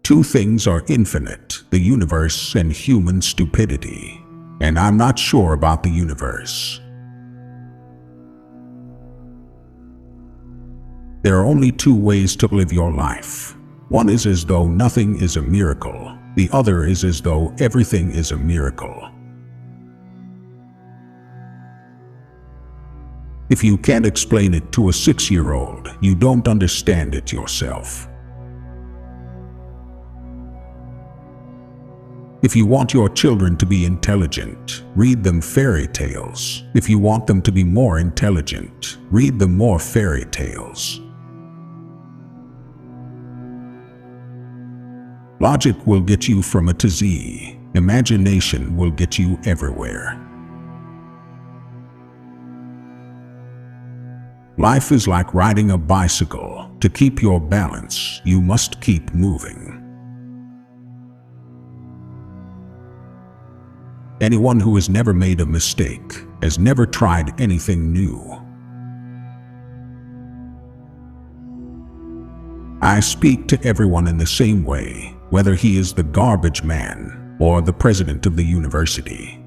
Two things are infinite: the universe and human stupidity. And I'm not sure about the universe. There are only two ways to live your life. One is as though nothing is a miracle. The other is as though everything is a miracle. If you can't explain it to a 6-year-old, you don't understand it yourself. If you want your children to be intelligent, read them fairy tales. If you want them to be more intelligent, read them more fairy tales. Logic will get you from A to Z. Imagination will get you everywhere. Life is like riding a bicycle. To keep your balance, you must keep moving. Anyone who has never made a mistake has never tried anything new. I speak to everyone in the same way, whether he is the garbage man or the president of the university.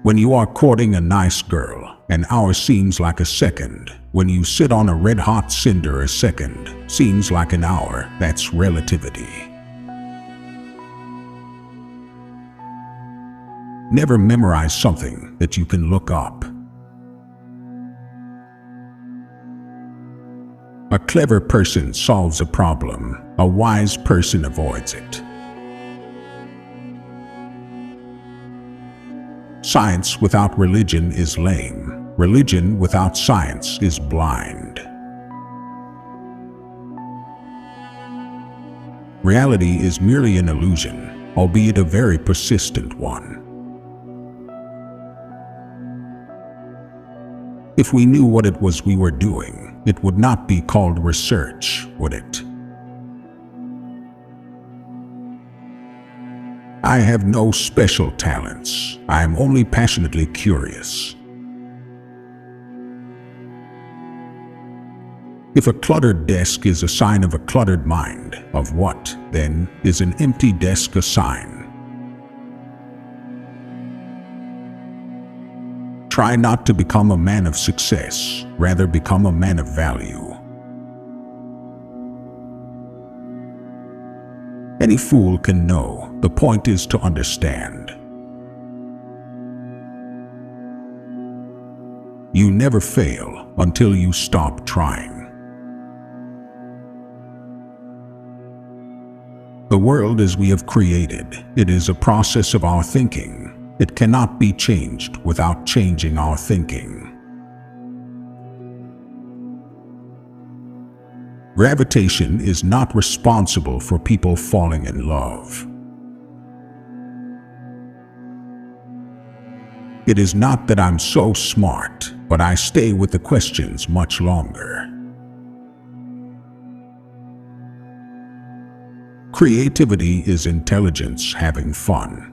When you are courting a nice girl, an hour seems like a second. When you sit on a red-hot cinder, a second seems like an hour. That's relativity. Never memorize something that you can look up. A clever person solves a problem. A wise person avoids it. Science without religion is lame. Religion without science is blind. Reality is merely an illusion, albeit a very persistent one. If we knew what it was we were doing, it would not be called research, would it? I have no special talents. I am only passionately curious. If a cluttered desk is a sign of a cluttered mind, of what, then, is an empty desk a sign? Try not to become a man of success, rather become a man of value. Any fool can know. The point is to understand. You never fail until you stop trying. The world as we have created, it is a process of our thinking. It cannot be changed without changing our thinking. Gravitation is not responsible for people falling in love. It is not that I'm so smart, but I stay with the questions much longer. Creativity is intelligence having fun.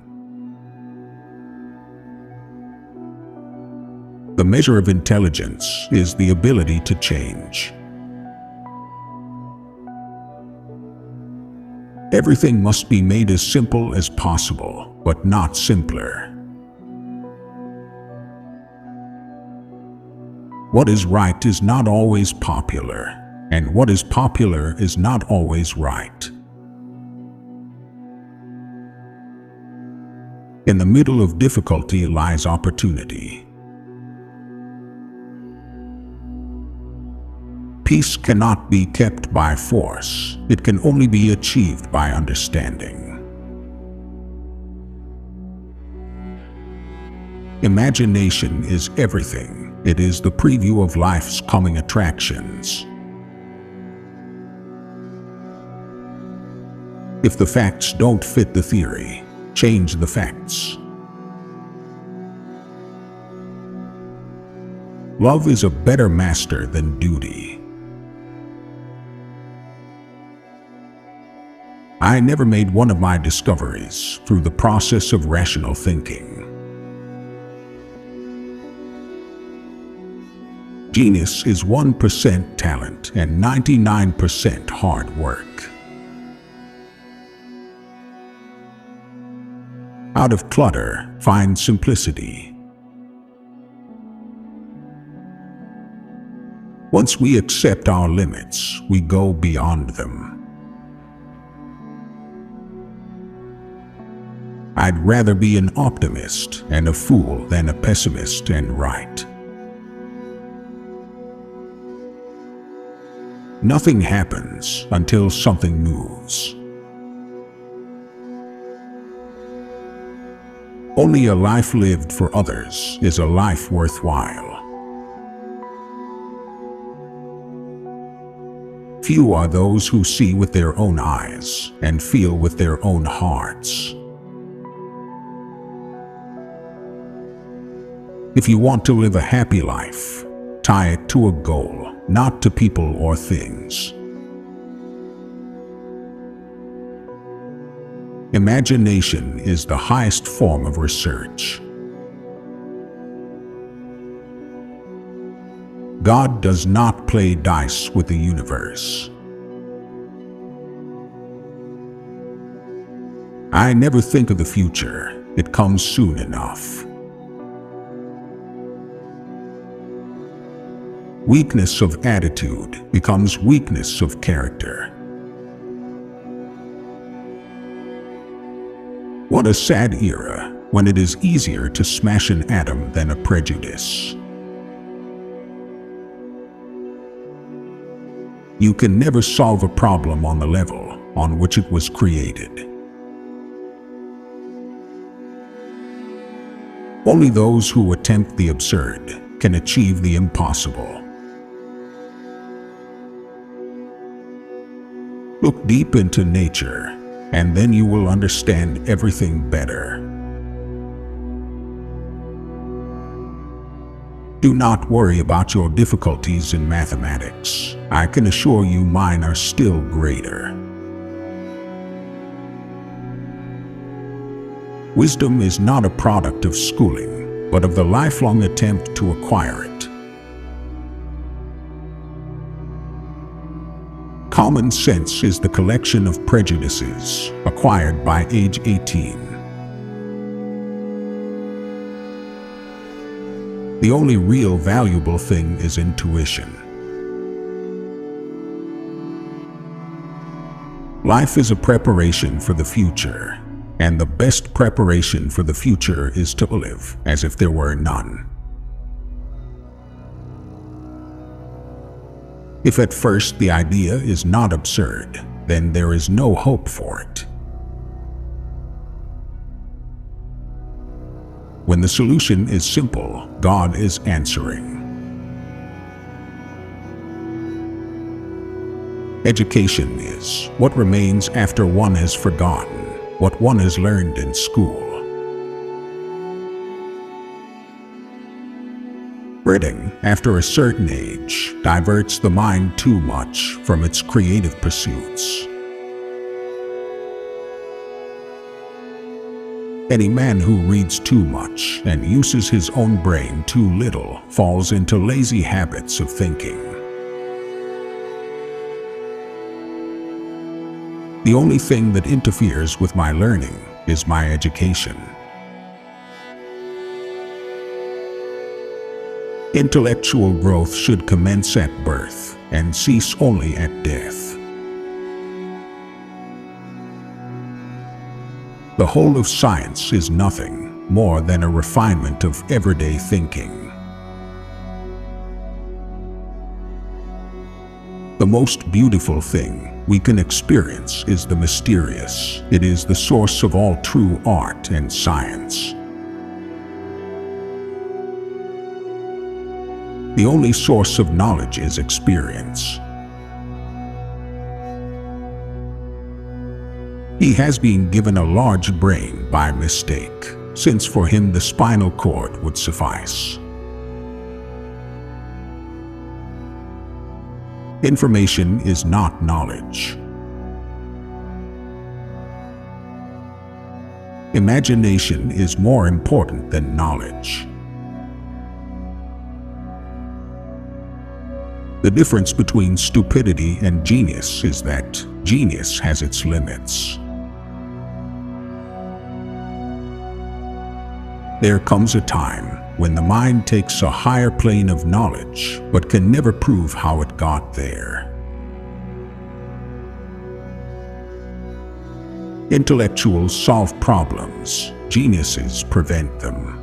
The measure of intelligence is the ability to change. Everything must be made as simple as possible, but not simpler. What is right is not always popular, and what is popular is not always right. In the middle of difficulty lies opportunity. Peace cannot be kept by force. It can only be achieved by understanding. Imagination is everything. It is the preview of life's coming attractions. If the facts don't fit the theory, change the facts. Love is a better master than duty. I never made one of my discoveries through the process of rational thinking. Genius is 1% talent and 99% hard work. Out of clutter, find simplicity. Once we accept our limits, we go beyond them. I'd rather be an optimist and a fool than a pessimist and right. Nothing happens until something moves. Only a life lived for others is a life worthwhile. Few are those who see with their own eyes and feel with their own hearts. If you want to live a happy life, tie it to a goal, not to people or things. Imagination is the highest form of research. God does not play dice with the universe. I never think of the future. It comes soon enough. Weakness of attitude becomes weakness of character. What a sad era when it is easier to smash an atom than a prejudice. You can never solve a problem on the level on which it was created. Only those who attempt the absurd can achieve the impossible. Look deep into nature, and then you will understand everything better. Do not worry about your difficulties in mathematics. I can assure you mine are still greater. Wisdom is not a product of schooling, but of the lifelong attempt to acquire it. Common sense is the collection of prejudices acquired by age 18. The only real valuable thing is intuition. Life is a preparation for the future, and the best preparation for the future is to live as if there were none. If at first the idea is not absurd, then there is no hope for it. When the solution is simple, God is answering. Education is what remains after one has forgotten what one has learned in school. Reading, after a certain age, diverts the mind too much from its creative pursuits. Any man who reads too much and uses his own brain too little falls into lazy habits of thinking. The only thing that interferes with my learning is my education. Intellectual growth should commence at birth and cease only at death. The whole of science is nothing more than a refinement of everyday thinking. The most beautiful thing we can experience is the mysterious. It is the source of all true art and science. The only source of knowledge is experience. He has been given a large brain by mistake, since for him the spinal cord would suffice. Information is not knowledge. Imagination is more important than knowledge. The difference between stupidity and genius is that genius has its limits. There comes a time when the mind takes a higher plane of knowledge but can never prove how it got there. Intellectuals solve problems, geniuses prevent them.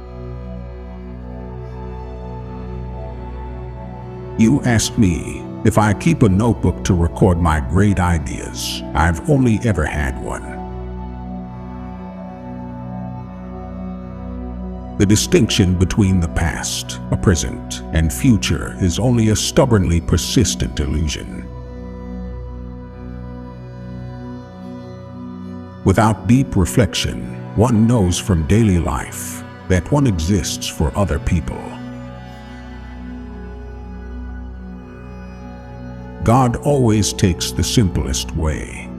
You ask me if I keep a notebook to record my great ideas. I've only ever had one. The distinction between the past, a present, and future is only a stubbornly persistent illusion. Without deep reflection, one knows from daily life that one exists for other people. God always takes the simplest way.